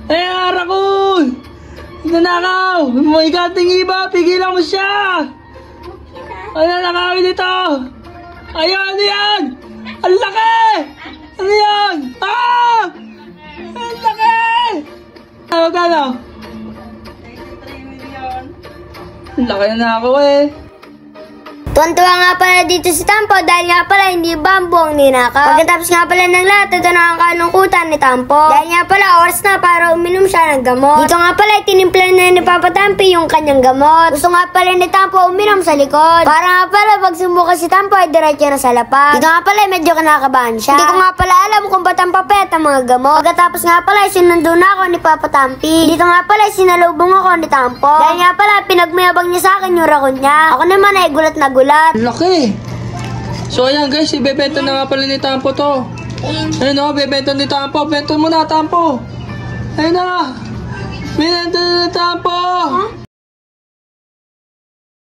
Ay, Rakun! Nanakaw! May kating iba! Pigilan mo siya! Ano nakawin dito? Ayun, ano yan? Ang laki! Ano yan? Ah! Ang laki! Magkano? 33 million. Ang laki na ako eh. Tuwan-tuwa nga pala dito si Tampo dahil nga pala hindi bambo ang ninakaw. Pagkatapos nga pala ng lahat, ito na ang kalungkutan ni Tampo. Dahil nga pala oras na para uminom siya ng gamot. Dito nga pala itinimpla na ni Papa Tampi yung kanyang gamot. Gusto nga pala ni Tampo uminom sa likod. Para nga pala pag sumuka si Tampo ay diretso na sa lapag. Dito nga pala medyo kinakabahan siya. Hindi ko nga pala alam kung ba't ang papet ang mga gamot. Pagkatapos nga pala sinundo na ako ni Papa Tampi. Dito nga pala sinalubong ako ni Tampo. Dahil nga pala pinagmayabang niya sa akin yung rakon niya. Ako naman ay gulat na gulat. Ang laki! So ayan guys, ibebenta na nga pala ni Tampo to. Ayun o, bebenta ni Tampo. Benta mo na, Tampo. Ayun na. Binenta na ni Tampo.